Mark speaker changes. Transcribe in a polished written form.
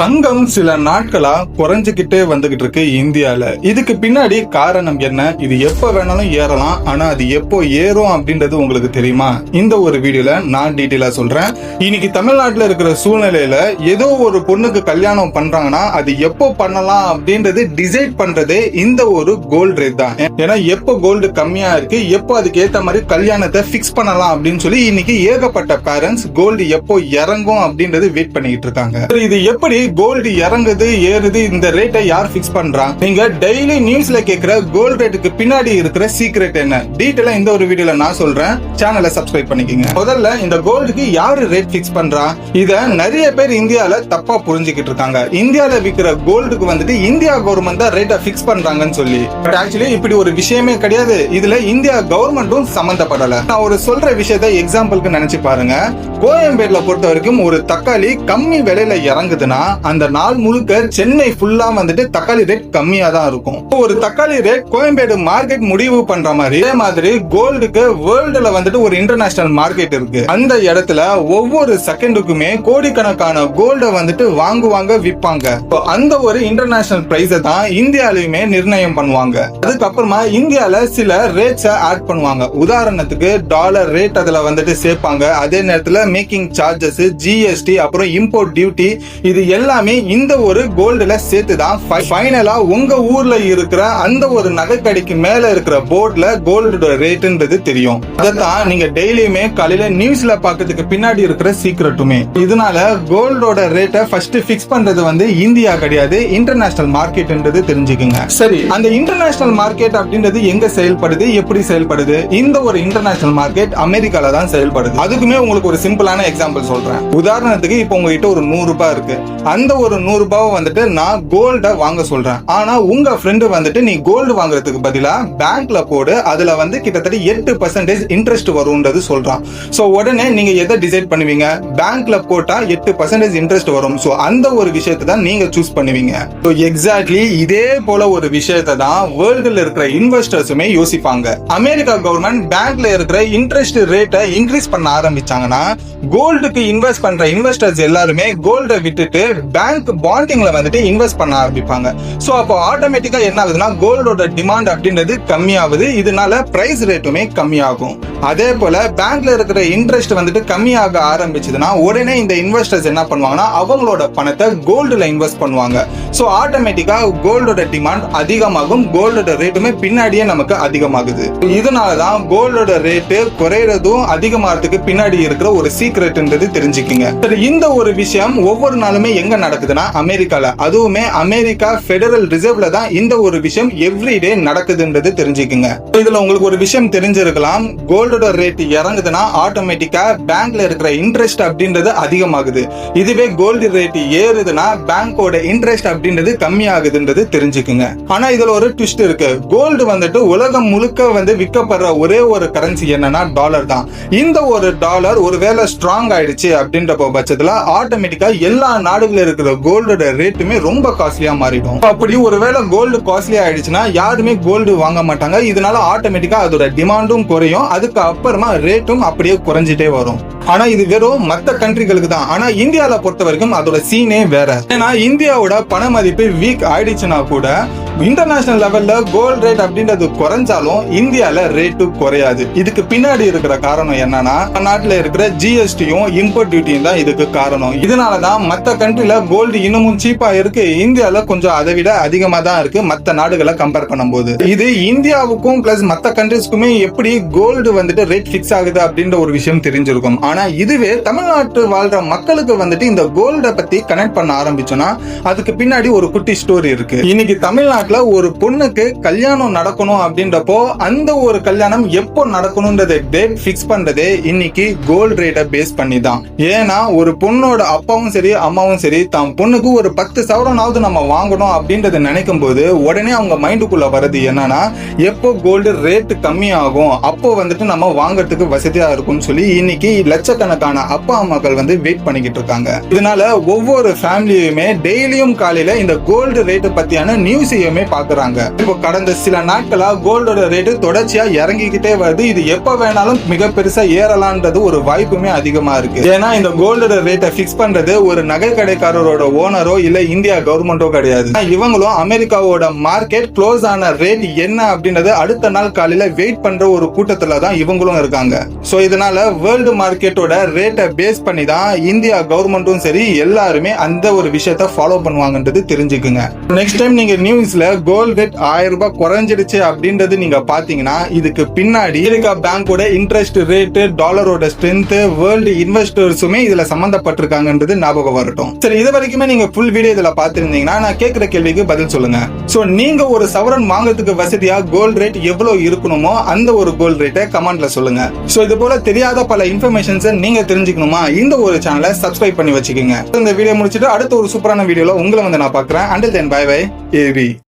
Speaker 1: தங்கம் சில நாட்களா குறைஞ்சுக்கிட்டே வந்துகிட்டு இருக்கு இந்தியால. இதுக்கு பின்னாடி காரணம் என்ன? இது எப்ப வேணாலும் ஏறலாம், ஆனா அது எப்போ ஏறும் அப்படின்றது உங்களுக்கு தெரியுமா? இந்த ஒரு வீடியோல நான் டீட்டெயிலா சொல்றேன். இன்னைக்கு தமிழ்நாட்டுல இருக்கிற சூழ்நிலையில ஏதோ ஒரு பொண்ணுக்கு கல்யாணம் பண்றாங்கன்னா அது எப்போ பண்ணலாம் அப்படின்றது டிசைட் பண்றதே இந்த ஒரு கோல்டு ரேட் தான். ஏன்னா எப்போ கோல்டு கம்மியா இருக்கு, எப்போ அதுக்கு ஏத்த மாதிரி கல்யாணத்தை பிக்ஸ் பண்ணலாம் அப்படின்னு சொல்லி இன்னைக்கு ஏகப்பட்ட பேரண்ட்ஸ் கோல்டு எப்போ இறங்கும் அப்படின்றது வெயிட் பண்ணிட்டு இருக்காங்க. இது எப்படி கோல்டு இறங்குது ஏறுது, இந்த ரேட்டை யார் பிக்ஸ் பண்றா? நீங்க டெய்லி நியூஸ்ல கேக்குற கோல்டு ரேட்டுக்கு பின்னாடி இருக்கிற சீக்ரெட் என்ன? டீடைலா இந்த ஒரு வீடியோல நான் சொல்றேன். சேனலை சப்ஸ்கிரைப் பண்ணிக்கங்க. முதல்ல இந்த கோல்டுக்கு யாரு ரேட் பிக்ஸ் பண்றா? இத நிறைய பேர் இந்தியால தப்பா புரிஞ்சுக்கிட்டு இருக்காங்க. இந்தியால விக்கிற கோல்டுக்கு வந்துட்டு இந்தியா கவர்மெண்ட் தான் ரேட்டை பிக்ஸ் பண்றாங்கன்னு சொல்லி. பட் ஆக்சுவலி இப்படி ஒரு விஷயமே கிடையாது. இதுல இந்தியா கவர்மெண்ட்டும் சம்பந்தப்படல. நான் ஒரு சொல்ற விஷயத்தை எக்ஸாம்பிளுக்கு நினைச்சு பாருங்க. கோயம்பேடுல பொறுத்த வரைக்கும் ஒரு தக்காளி கம்மி விலையில இறங்குதுன்னா அந்த நாள் முழுக்க சென்னை ஃபுல்லா வந்துட்டு தக்காளி ரேட் கம்மியா தான் இருக்கும். ஒரு தக்காளி ரேட் கோயம்பேடு மார்க்கெட் முடிவு பண்ற மாதிரி, இதே மாதிரி கோல்டுக்கு வேர்ல்டுல வந்துட்டு ஒரு இன்டர்நேஷனல் மார்க்கெட் இருக்கு. அந்த இடத்துல ஒவ்வொரு செகண்டுக்குமே கோடிக்கணக்கான கோல்ட வந்துட்டு வாங்குவாங்க, விற்பாங்க. அந்த ஒரு இன்டர்நேஷனல் பிரைஸ் தான் இந்தியாலயுமே நிர்ணயம் பண்ணுவாங்க. அதுக்கப்புறமா இந்தியால சில ரேட்ஸ் ஆட் பண்ணுவாங்க. உதாரணத்துக்கு டாலர் ரேட் அதுல வந்துட்டு சேர்ப்பாங்க. அதே நேரத்துல மேக்கிங் சார்ஜஸ், ஜிஎஸ்டி, அப்புறம் இம்போர்ட் டியூட்டி, இது எல்லாமே இந்த ஒரு கோல்டுல சேர்த்துதான் ஃபைனலா உங்க ஊர்ல இருக்கிற அந்த ஒரு நகைக்கடைக்கு மேல இருக்கிற போர்டுல கோல்டோட ரேட்ன்றது தெரியும். அதான் நீங்க டெய்லியுமே காலையில நியூஸ்ல பாக்கிறதுக்கு பின்னாடி இருக்கிற சீக்ரெட்டுமே. இதனால கோல்டோட ரேட்டை ஃபர்ஸ்ட் பிக்ஸ் பண்றது வந்து இந்தியா கிடையாது, இன்டர்நேஷனல் மார்க்கெட்ன்றது தெரிஞ்சுக்குங்க. சரி, அந்த இன்டர்நேஷனல் மார்க்கெட் அப்படின்றது எங்க செயல்படுது, எப்படி செயல்படுது? இந்த ஒரு இன்டர்நேஷனல் மார்க்கெட் அமெரிக்கால தான் செயல்படுது. அதுக்குமே உங்களுக்கு ஒரு சிம்பிளான எக்ஸாம்பிள் சொல்றேன். உதாரணத்துக்கு இப்போ உங்ககிட்ட ஒரு 100 ரூபாய் இருக்கு. அந்த ஒரு 100 ரூபாய் வந்துட்டு நான் கோல்ட வாங்க சொல்றேன். ஆனா உங்க ஃப்ரெண்டு வந்துட்டு நீ கோல்டு வாங்குறதுக்கு பதிலா பேங்க்ல போடு, அதுல வந்து கிட்டத்தட்ட 8% இன்ட்ரெஸ்ட் வரும்ன்றது சொல்றான். சோ உடனே நீங்க எதை டிசைட் பண்ணுவீங்க? பேங்க்ல போட்டா 8% இன்ட்ரெஸ்ட் வரும். சோ அந்த ஒரு விஷயத்தை தான் நீங்க சூஸ் பண்ணுவீங்க. சோ எக்ஸாக்ட்லி இதே போல ஒரு விஷயத்தை தான் வேர்ல்டுல இருக்கிற இன்வெஸ்டர்ஸுமே யோசிப்பாங்க. அமெரிக்கா கவர்மெண்ட் பேங்க்ல இருக்கிற இன்ட்ரெஸ்ட் ரேட்டை இன்க்ரீஸ் பண்ண ஆரம்பிச்சாங்கன்னா கோல்டுக்கு இன்வெஸ்ட் பண்ற இன்வெஸ்டர்ஸ் எல்லாருமே கோல்ட விட்டுட்டு பேங்க் பாண்டிங்ல வந்துட்டு இன்வெஸ்ட் பண்ண ஆரம்பிப்பாங்க. சோ அப்போ ஆட்டோமேட்டிக்கா என்ன ஆகுதுன்னா கோல்டோட டிமாண்ட் அப்படின்றது கம்மியாகுது. இதனால பிரைஸ் ரேட்டுமே கம்மியாகும். அதே போல பேங்க்ல இருக்கிற இன்ட்ரெஸ்ட் வந்துட்டு கம்மியாக ஆரம்பிச்சதுன்னா உடனே இந்த இன்வெஸ்டர்ஸ் என்ன பண்ணுவாங்கன்னா அவங்களோட பணத்தை கோல்டுல இன்வெஸ்ட் பண்ணுவாங்க. சோ ஆட்டோமேட்டிக்கா கோல்டோட டிமாண்ட் அதிகமாகும், கோல்டோட ரேட்டுமே பின்னாடியே நமக்கு அதிகமாகுது. இதனாலதான் கோல்டோட ரேட்டு குறையறதும் அதிகமாகிறதுக்கு பின்னாடி இருக்கிற ஒரு சீக்ரெட்ன்றது தெரிஞ்சுக்கிங்க. இந்த ஒரு விஷயம் ஒவ்வொரு நாளுமே எங்க நடக்குதுன்னா அமெரிக்கால, அதுவுமே அமெரிக்கா பெடரல் ரிசர்வ்ல தான் இந்த ஒரு விஷயம் எவ்ரிடே நடக்குதுன்றது தெரிஞ்சுக்குங்க. இதுல உங்களுக்கு ஒரு விஷயம் தெரிஞ்சிருக்கலாம். கோல்டோட ரேட் இறங்குதுன்னா ஆட்டோமேட்டிக்கா பேங்க்ல இருக்கிற இன்ட்ரெஸ்ட் அப்படின்றது அதிகமாகுது. இதுவே கோல்டு ரேட் ஏறுதுன்னா பேங்கோட இன்ட்ரெஸ்ட் அப்படின்றது கம்மியாகுதுன்றது தெரிஞ்சுக்குங்க. ஆனா இதுல ஒரு ட்விஸ்ட் இருக்கு. கோல்டு வந்துட்டு உலகம் முழுக்க வந்து விற்கப்படுற ஒரே ஒரு கரன்சி என்னன்னா டாலர் தான். இந்த ஒரு டாலர் ஒருவேளை ஸ்ட்ராங் ஆயிடுச்சு அப்படின்ற பட்சத்துல ஆட்டோமேட்டிக்கா எல்லா நாடுகளில் இருக்கிற கோல்டோட ரேட்டுமே ரொம்ப காஸ்ட்லியா மாறிடும். அப்படி ஒருவேளை கோல்டு காஸ்ட்லியா ஆயிடுச்சுன்னா யாருமே கோல்டு வாங்க மாட்டாங்க. இதனால ஆட்டோமேட்டிக்கா அதோட டிமாண்டும் குறையும். அதுக்கு அப்புறமா ரேட்டும் அப்படியே குறைஞ்சிட்டே வரும். ஆனா இது வெறும் மற்ற கண்ட்ரிகளுக்கு தான். ஆனா இந்தியால பொறுத்த வரைக்கும் அதோட சீனே வேற. ஏன்னா இந்தியாவோட பண மதிப்பு வீக் ஆயிடுச்சுன்னா கூட இன்டர்நேஷனல் லெவல்ல கோல்ட் ரேட் அப்படின்றது குறைஞ்சாலும் இந்தியால ரேட்டு குறையாது. இதுக்கு பின்னாடி இருக்கிற காரணம் என்னன்னா நாட்டுல இருக்கிற ஜிஎஸ்டியும் இம்போர்ட் டியூட்டியும் தான் இதுக்கு காரணம். இதனாலதான் மற்ற கண்ட்ரில கோல்டு இன்னமும் சீப்பா இருக்கு, இந்தியால கொஞ்சம் அதை விட அதிகமா தான் இருக்கு மற்ற நாடுகளை கம்பேர் பண்ணும்போது. இது இந்தியாவுக்கும் பிளஸ் மற்ற கண்ட்ரிஸ்க்குமே எப்படி கோல்டு வந்துட்டு ரேட் பிக்ஸ் ஆகுது அப்படின்ற ஒரு விஷயம் தெரிஞ்சிருக்கும். ஆனா இதுவே தமிழ்நாட்டு வாழ்ற மக்களுக்கு வந்துட்டு இந்த கோல்ட பத்தி கனெக்ட் பண்ண ஆரம்பிச்சோம்னா அதுக்கு பின்னாடி ஒரு குட்டி ஸ்டோரி இருக்கு. இன்னைக்கு தமிழ்நாட்டுல ஒரு பொண்ணுக்கு கல்யாணம் நடக்கணும் அப்படின்றப்போ அந்த ஒரு கல்யாணம் எப்போ நடக்கணும்ன்றதை டேட் பிக்ஸ் பண்றதே இன்னைக்கு கோல்ட் ரேட்டை பேஸ் பண்ணி தான். ஏன்னா ஒரு பொண்ணோட அப்பாவும் சரி அம்மாவும் சரி தான் பொண்ணுக்கு ஒரு 10 சவரனாவது நம்ம வாங்கணும் அப்படின்றத நினைக்கும் போது உடனே அவங்க மைண்டுக்குள்ள வருது என்னன்னா எப்போ கோல்டு ரேட் கம்மியாகும் அப்போ வந்துட்டு நம்ம வாங்கறதுக்கு வசதியா இருக்கும்னு சொல்லி இன்னைக்கு லட்சக்கணக்கான அப்பா அம்மாக்கள் வந்து வெயிட் பண்ணிக்கிட்டு இருக்காங்க. இதனால ஒவ்வொரு ஃபேமிலியுமே டெய்லியும் காலையில இந்த கோல்டு ரேட் பத்தியான நியூஸ் எல்லாத்தையுமே பாக்குறாங்க. இப்போ கடந்த சில நாட்களா கோல்டோட ரேட்டு தொடர்ச்சியா இறங்கிக்கிட்டே வருது. இது எப்ப வேணாலும் மிக பெருசா ஏறலான்றது ஒரு வாய்ப்புமே அதிகமா இருக்கு. ஏன்னா இந்த கோல்டோட ரேட்டை பிக்ஸ் பண்றது ஒரு நகை கடைக்காரரோட ஓனரோ இல்ல இந்தியா கவர்மெண்டோ கிடையாது. இவங்களும் அமெரிக்காவோட மார்க்கெட் க்ளோஸ் ஆன ரேட் என்ன அப்படின்றது அடுத்த நாள் காலையில வெயிட் பண்ற ஒரு கூட்டத்துல தான் இவங்களும் இருக்காங்க. சோ இதனால வேர்ல்டு மார்க்கெட்டோட ரேட்டை பேஸ் பண்ணி தான் இந்தியா கவர்மெண்ட்டும் சரி எல்லாருமே அந்த ஒரு விஷயத்தை ஃபாலோ பண்ணுவாங்கன்றது தெரிஞ்சுக்குங்க. நெக்ஸ்ட் டைம் நீங்க நியூஸ்ல கோல்ட் ரேட் 1000 ரூபாய் குறைஞ்சிடுச்சு அப்படின்றது நீங்க பாத்தீங்கன்னா இதுக்கு பின்னாடி அமெரிக்கா பேங்கோட இன்ட்ரெஸ்ட் ரேட், டாலரோட ஸ்ட்ரென்த், வேர்ல்டு இன்வெஸ்டர்ஸுமே இதுல சம்பந்தப்பட்டிருக்காங்கன்றது ஞாபகம் வரட்டும். சரி, இது வரைக்குமே நீங்க ஃபுல் வீடியோ இதுல பாத்திருந்தீங்கன்னா நான் கேட்கிற கேள்விக்கு பதில் சொல்லுங்க. சோ நீங்க ஒரு சவரன் வாங்குறதுக்கு வசதியா கோல்ட் ரேட் எவ்வளவு இருக்கணுமோ அந்த ஒரு கோல்ட் ரேட்டை கமெண்ட்ல சொல்லுங்க. சோ இது போல தெரியாத பல இன்ஃபர்மேஷன்ஸ் நீங்க தெரிஞ்சுக்கணுமா இந்த ஒரு சேனலை சப்ஸ்கிரைப் பண்ணி வச்சுக்கோங்க. இந்த வீடியோ முடிச்சிட்டு அடுத்த ஒரு சூப்பரான வீடியோல உங்களை வந்து நான் பாக்குறேன். Until then, bye bye. AB.